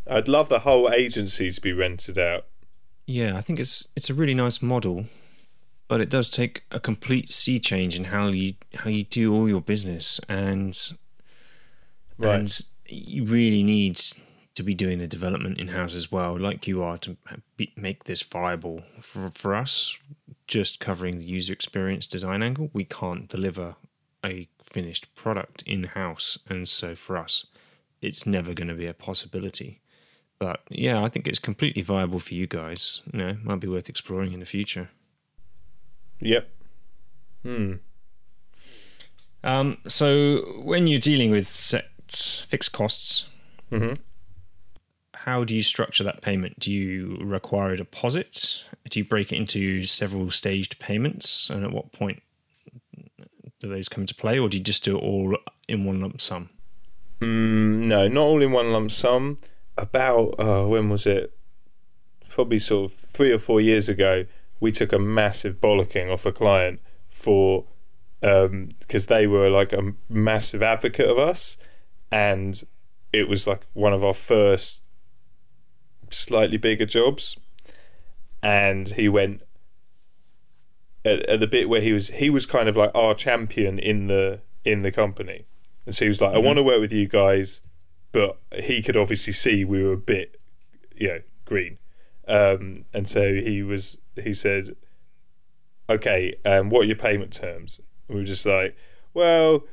I'd love the whole agency to be rented out. Yeah, I think it's a really nice model, but it does take a complete sea change in how you do all your business, and you really need to be doing the development in-house as well, like you are, to make this viable. For us, just covering the user experience design angle, we can't deliver a finished product in-house, and so for us, it's never going to be a possibility. But yeah, I think it's completely viable for you guys. Might be worth exploring in the future. Yep. So when you're dealing with set fixed costs, how do you structure that payment? Do you require a deposit? Do you break it into several staged payments? And at what point do those come into play? Or do you just do it all in one lump sum? No, not all in one lump sum. About, when was it? Probably sort of 3 or 4 years ago, we took a massive bollocking off a client because they were like a massive advocate of us, and it was like one of our first slightly bigger jobs, and he went at the bit where he was kind of like our champion in the company, and so he was like, I want to work with you guys, but he could obviously see we were a bit green. And so he said, okay, what are your payment terms? And we were just like, well,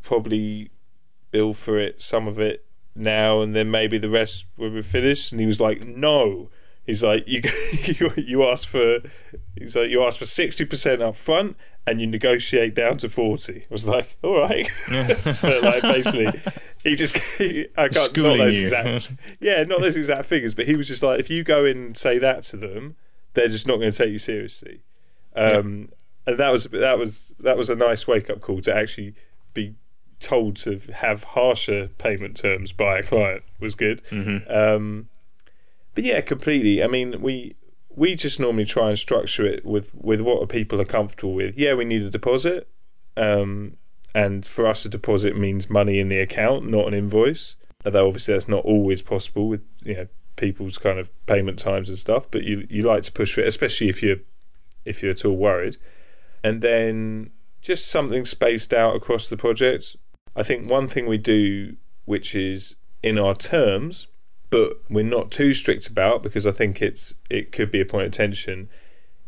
probably bill for it, some of it now, and then maybe the rest when we're finished. And he was like, no. He's like, you asked for 60% up front, and you negotiate down to 40. I was like, all right. But like basically, I can't Schooling not those you. not those exact figures, but he was just like, if you go in and say that to them, they're just not going to take you seriously. And that was a nice wake up call to actually be told to have harsher payment terms by a client. Was good. But yeah, completely. I mean, we just normally try and structure it with what people are comfortable with. Yeah, we need a deposit, and for us a deposit means money in the account, not an invoice. Although obviously that's not always possible with people's kind of payment times and stuff. But you like to push for it, especially if you're at all worried. And then just something spaced out across the project. I think one thing we do, which is in our terms, but we're not too strict about, because I think it could be a point of tension,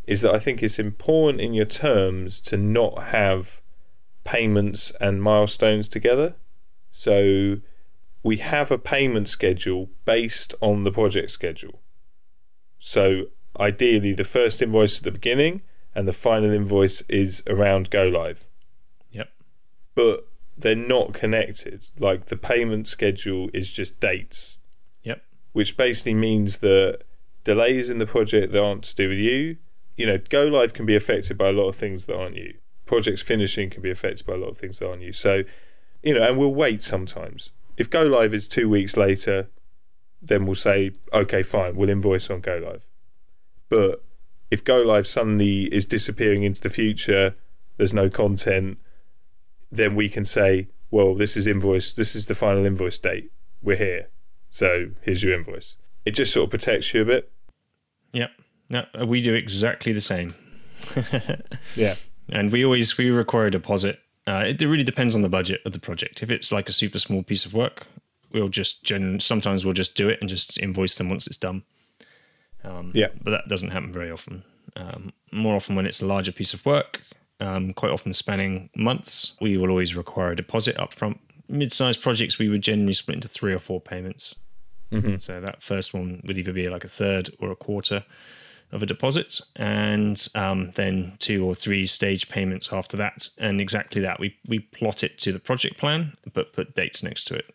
is that I think it's important in your terms to not have payments and milestones together. So we have a payment schedule based on the project schedule. So ideally the first invoice at the beginning and the final invoice is around go live. Yep. But they're not connected. Like the payment schedule is just dates. Yep. Which basically means that delays in the project that aren't to do with you, go live can be affected by a lot of things that aren't you. Projects finishing can be affected by a lot of things that aren't you. So, and we'll wait sometimes. If go live is 2 weeks later, then we'll say, okay, fine, we'll invoice on go live. But if go live suddenly is disappearing into the future, there's no content, then we can say, well, this is the final invoice date. We're here. So here's your invoice. It just sort of protects you a bit. Yep. No, we do exactly the same. Yeah. And we require a deposit. It really depends on the budget of the project. If it's like a super small piece of work, sometimes we'll just do it and just invoice them once it's done. But that doesn't happen very often. More often when it's a larger piece of work, quite often spanning months, we will always require a deposit up front. Mid-sized projects, we would generally split into 3 or 4 payments. Mm-hmm. So that first one would either be like a third or a quarter of a deposit, and then 2 or 3 stage payments after that. And exactly that, we plot it to the project plan, but put dates next to it,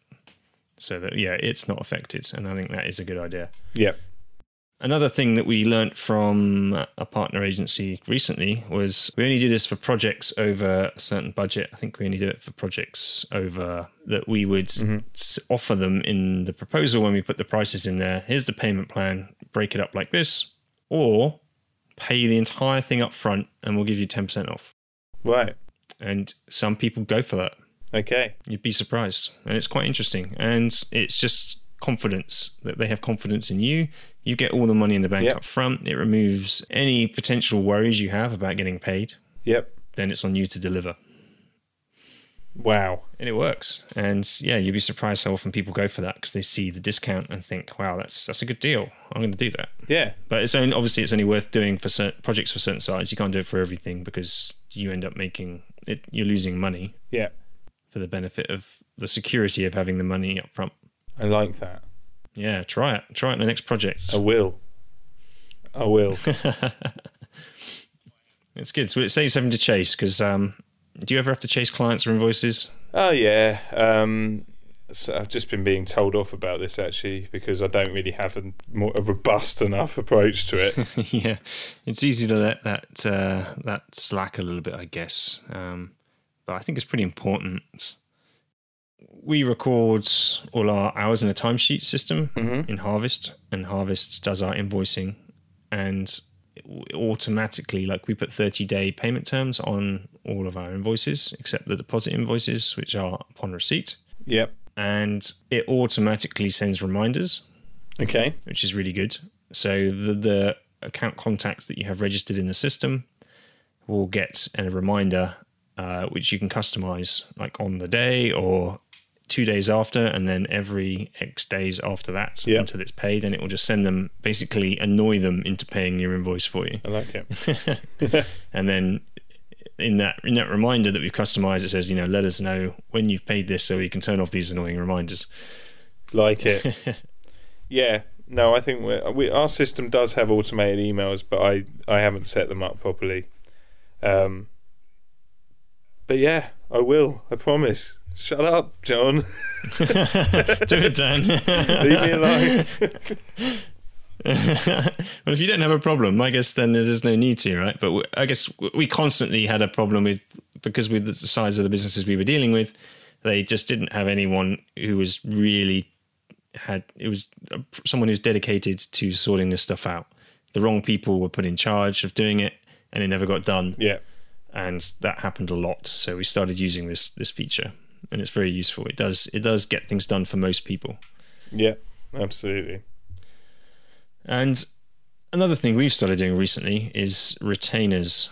so that it's not affected. And I think that is a good idea. Yeah. Another thing that we learnt from a partner agency recently was we only do this for projects over a certain budget. I think we only do it for projects over that we would offer them in the proposal when we put the prices in there. Here's the payment plan, break it up like this, or pay the entire thing up front and we'll give you 10% off. Right. And some people go for that. Okay. You'd be surprised. And it's quite interesting. And it's just confidence, that they have confidence in you. You get all the money in the bank up front. It removes any potential worries you have about getting paid. Yep. Then it's on you to deliver. Wow. And it works. And you'd be surprised how often people go for that because they see the discount and think, wow, that's a good deal. I'm going to do that. Yeah. But it's only worth doing for certain projects for certain size. You can't do it for everything because you end up you're losing money. Yeah. For the benefit of the security of having the money up front. I like that. Yeah, try it. Try it in the next project. I will. It's good. So it saves having to chase, because do you ever have to chase clients or invoices? Oh, yeah. So I've just been being told off about this, actually, because I don't really have a robust enough approach to it. Yeah, it's easy to let that slack a little bit, I guess. But I think it's pretty important. We record all our hours in a timesheet system in Harvest, and Harvest does our invoicing, and automatically, like, we put 30-day payment terms on all of our invoices except the deposit invoices, which are upon receipt. Yep. And it automatically sends reminders. Okay. Which is really good. So the account contacts that you have registered in the system will get a reminder, which you can customize, like on the day or 2 days after, and then every X days after that until it's paid, and it will just send them, basically annoy them into paying your invoice for you. I like it. And then in that reminder that we've customized, it says, let us know when you've paid this so we can turn off these annoying reminders. Like it. Yeah. No, I think our system does have automated emails, but I haven't set them up properly. But yeah, I will. I promise. Shut up, John. Do it, Dan. Leave me alone. Well, if you don't have a problem, I guess then there's no need to, right? But I guess we constantly had a problem because with the size of the businesses we were dealing with, they just didn't have anyone who was really someone who's dedicated to sorting this stuff out. The wrong people were put in charge of doing it, and it never got done. Yeah. And that happened a lot. So we started using this feature, and it's very useful. It does get things done for most people. Yeah, absolutely. And another thing we've started doing recently is retainers,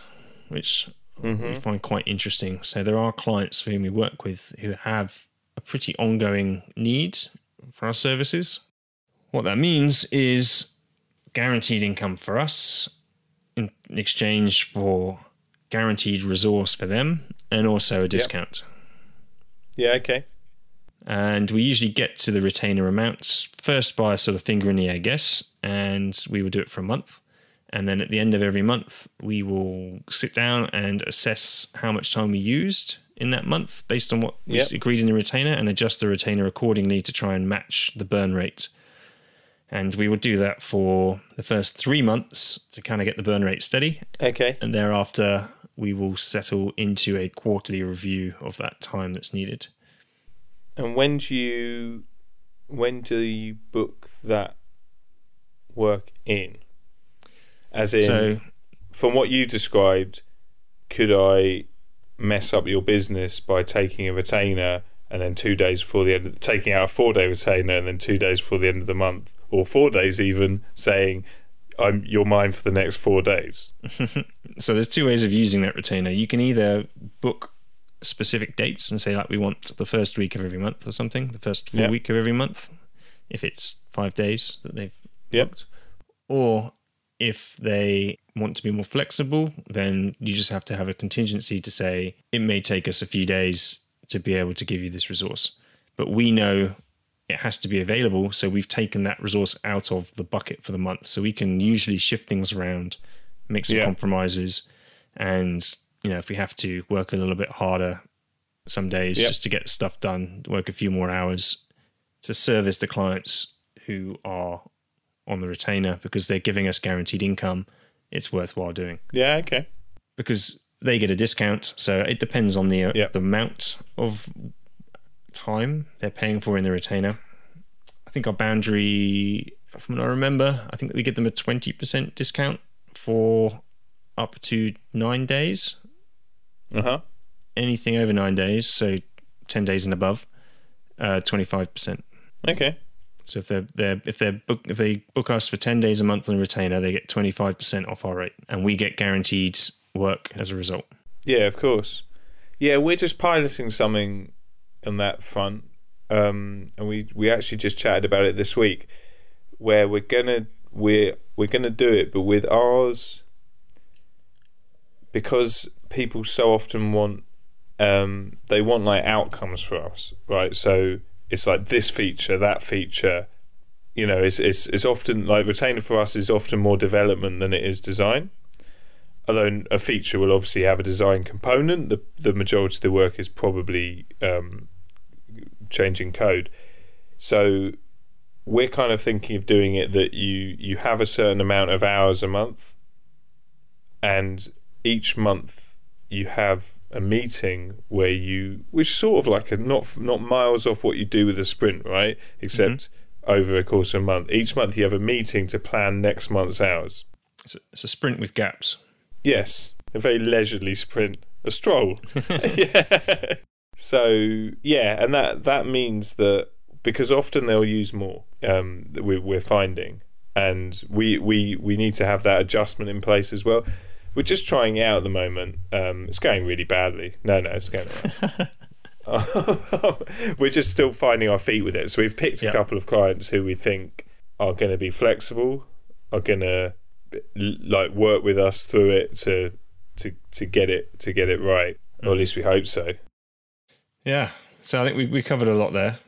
which we find quite interesting. So there are clients for whom we work with who have a pretty ongoing need for our services. What that means is guaranteed income for us in exchange for guaranteed resource for them, and also a discount. Yeah, okay. And we usually get to the retainer amounts first by a sort of finger in the air guess, and we will do it for a month. And then at the end of every month, we will sit down and assess how much time we used in that month based on what was agreed in the retainer, and adjust the retainer accordingly to try and match the burn rate. And we will do that for the first 3 months to kind of get the burn rate steady. Okay. And thereafter, we will settle into a quarterly review of that time that's needed. And when do you book that work in? As in, from what you described, could I mess up your business by taking a retainer and then 2 days before the end, taking out a 4-day retainer and then 2 days before the end of the month, or 4 days even, saying you're mine for the next 4 days? So there's 2 ways of using that retainer. You can either book specific dates and say, like, we want the first week of every month or something, the first full week of every month, if it's 5 days that they've booked. Or if they want to be more flexible, then you just have to have a contingency to say, it may take us a few days to be able to give you this resource, but we know it has to be available, so we've taken that resource out of the bucket for the month. So we can usually shift things around, make some compromises, and if we have to work a little bit harder some days just to get stuff done, work a few more hours to service the clients who are on the retainer because they're giving us guaranteed income, it's worthwhile doing. Yeah, okay. Because they get a discount, so it depends on the amount of time they're paying for in the retainer. I think our boundary, from what I remember, I think that we give them a 20% discount for up to 9 days. Anything over 9 days, so 10 days and above, 25%. Okay. So if they book us for 10 days a month on a retainer, they get 25% off our rate, and we get guaranteed work as a result. Yeah, of course. Yeah, we're just piloting something on that front, and we actually just chatted about it this week, where we're gonna do it, but with ours, because people so often want they want like outcomes for us, right? So it's like this feature, that feature, it's often like retainer for us is often more development than it is design. Although a feature will obviously have a design component, the majority of the work is probably changing code. So we're kind of thinking of doing it that you have a certain amount of hours a month, and each month you have a meeting which sort of like not miles off what you do with a sprint, right? Except over a course of a month. Each month you have a meeting to plan next month's hours. It's a sprint with gaps. Yes, a very leisurely sprint, a stroll. Yeah. So yeah, and that means that because often they'll use more, we're finding, and we need to have that adjustment in place as well. We're just trying it out at the moment. It's going really badly. No, it's going well. We're just still finding our feet with it. So we've picked a couple of clients who we think are going to be flexible, are going to like work with us through it to get it right, or at least we hope so. Yeah. So I think we covered a lot there.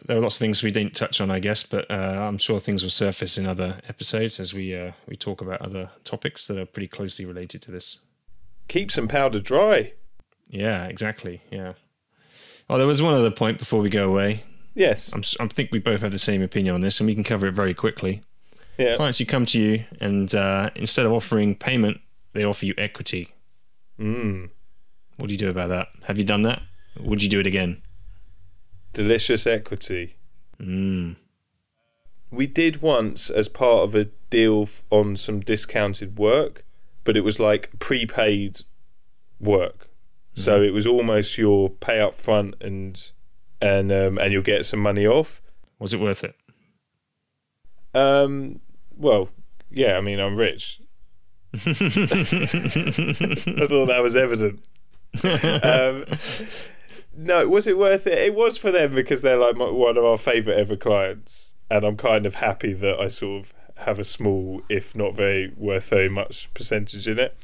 There are lots of things we didn't touch on, I guess, but I'm sure things will surface in other episodes as we talk about other topics that are pretty closely related to this. Keep some powder dry. Yeah, exactly. Yeah. Oh, there was one other point before we go away. Yes. I think we both have the same opinion on this, and we can cover it very quickly. Yeah. Clients who come to you and instead of offering payment, they offer you equity. What do you do about that? Have you done that? Would you do it again? Delicious equity. We did once as part of a deal on some discounted work, but it was like prepaid work. So it was almost your pay up front and you'll get some money off. Was it worth it? Well, yeah, I mean, I'm rich. I thought that was evident. No, was it worth it? It was for them because they're like one of our favourite ever clients, and I'm kind of happy that I sort of have a small, if not very much percentage in it.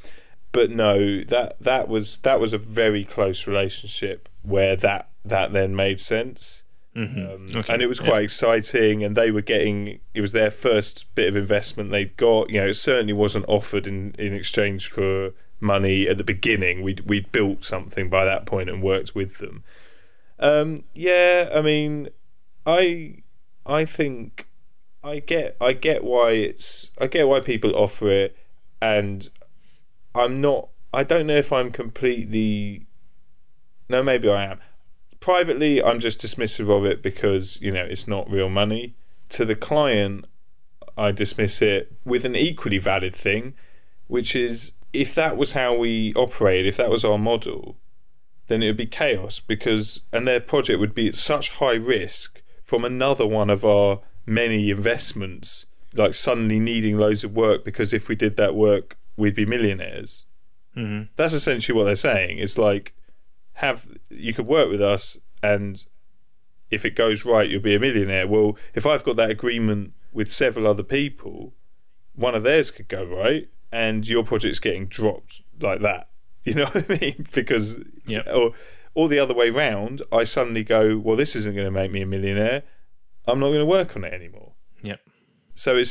But no, that was a very close relationship where that then made sense. Okay. And it was quite exciting, and they were getting, it was their first bit of investment they'd got. You know, it certainly wasn't offered in exchange for money at the beginning. We'd built something by that point and worked with them. Yeah, I mean, I think I get why people offer it, and I don't know if I'm completely, no, maybe I am. Privately, I'm just dismissive of it because, you know, it's not real money. To the client, I dismiss it with an equally valid thing, which is, if that was how we operate, if that was our model, then it would be chaos, and their project would be at such high risk from another one of our many investments, like suddenly needing loads of work because if we did that work, we'd be millionaires. That's essentially what they're saying. It's like, you could work with us, and if it goes right, you'll be a millionaire. Well, if I've got that agreement with several other people, one of theirs could go right, and your project's getting dropped like that. You know what I mean? Because, or the other way round, I suddenly go, well, this isn't going to make me a millionaire. I'm not going to work on it anymore. Yep. So it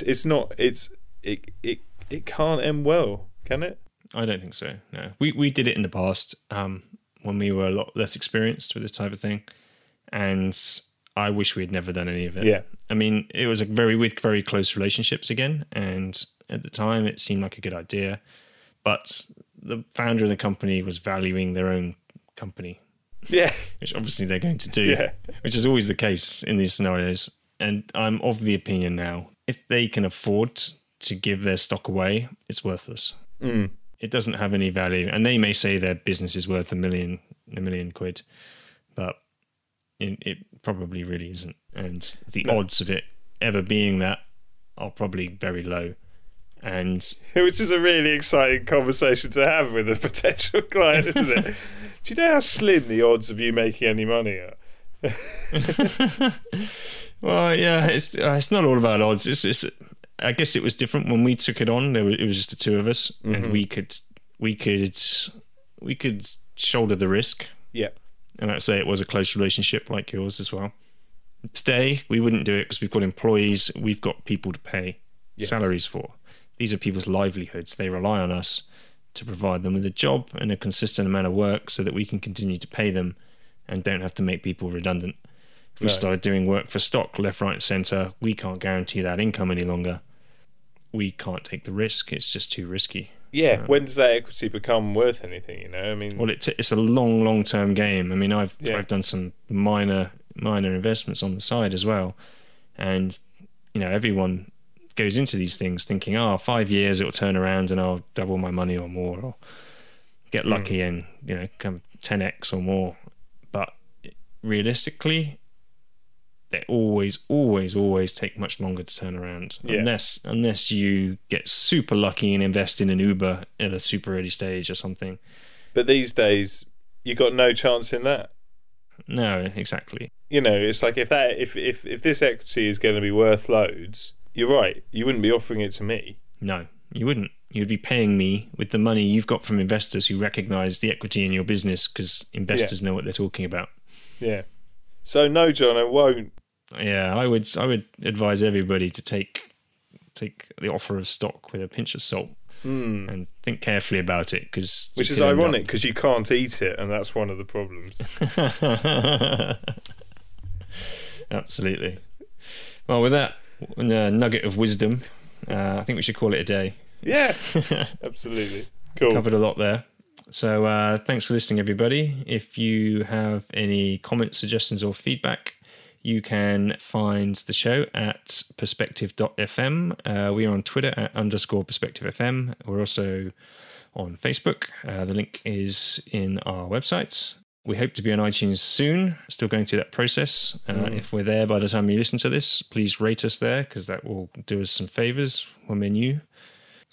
can't end well, can it? I don't think so. No, we did it in the past when we were a lot less experienced with this type of thing, and I wish we had never done any of it. Yeah. I mean, it was with very close relationships again, and at the time it seemed like a good idea, but the founder of the company was valuing their own company. Yeah. Which obviously they're going to do, which is always the case in these scenarios. And I'm of the opinion now, if they can afford to give their stock away, it's worthless. It doesn't have any value. And they may say their business is worth a million quid, but it probably really isn't. And the odds of it ever being that are probably very low. And which is a really exciting conversation to have with a potential client, isn't it? Do you know how slim the odds of you making any money are? Well, yeah, it's not all about odds. It's I guess it was different when we took it on. It was just the two of us, and we could shoulder the risk. Yeah, and I'd say it was a close relationship like yours as well. Today we wouldn't do it because we've got employees, we've got people to pay salaries for. These are people's livelihoods. They rely on us to provide them with a job and a consistent amount of work so that we can continue to pay them and don't have to make people redundant. If we started doing work for stock left, right, and centre, we can't guarantee that income any longer. We can't take the risk. It's just too risky. Yeah. When does that equity become worth anything? You know, I mean, well, it's a long term game. I mean, I've done some minor investments on the side as well, and you know, everyone goes into these things thinking, 5 years it'll turn around and I'll double my money or more, or get lucky and, you know, come 10x or more. But realistically, they always take much longer to turn around, unless you get super lucky and invest in an Uber at a super early stage or something. But these days, you got no chance in that. No, exactly. You know, it's like if this equity is going to be worth loads, you're right. You wouldn't be offering it to me. No, you wouldn't. You'd be paying me with the money you've got from investors who recognise the equity in your business, because investors know what they're talking about. Yeah. So no, John, I won't. Yeah, I would advise everybody to take the offer of stock with a pinch of salt and think carefully about it, which is ironic because you can't eat it, and that's one of the problems. Absolutely. Well, with that nugget of wisdom, I think we should call it a day. Yeah, absolutely. Cool. Covered a lot there. So thanks for listening, everybody. If you have any comments, suggestions, or feedback, you can find the show at perspective.fm. We are on Twitter at _perspectivefm. We're also on Facebook. The link is in our website. We hope to be on iTunes soon. Still going through that process. If we're there by the time you listen to this, please rate us there, because that will do us some favours when we're new.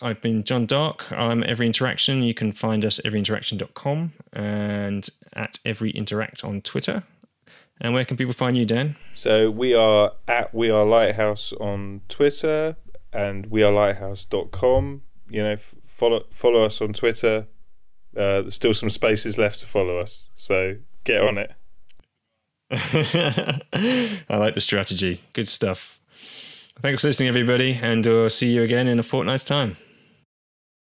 I've been Jon Dark. I'm Every Interaction. You can find us at everyinteraction.com and at Every Interact on Twitter. And where can people find you, Dan? So we are at We Are Lighthouse on Twitter and wearelighthouse.com. You know, follow us on Twitter. There's still some spaces left to follow us, so get on it. I like the strategy. Good stuff. Thanks for listening, everybody, and we'll see you again in a fortnight's time.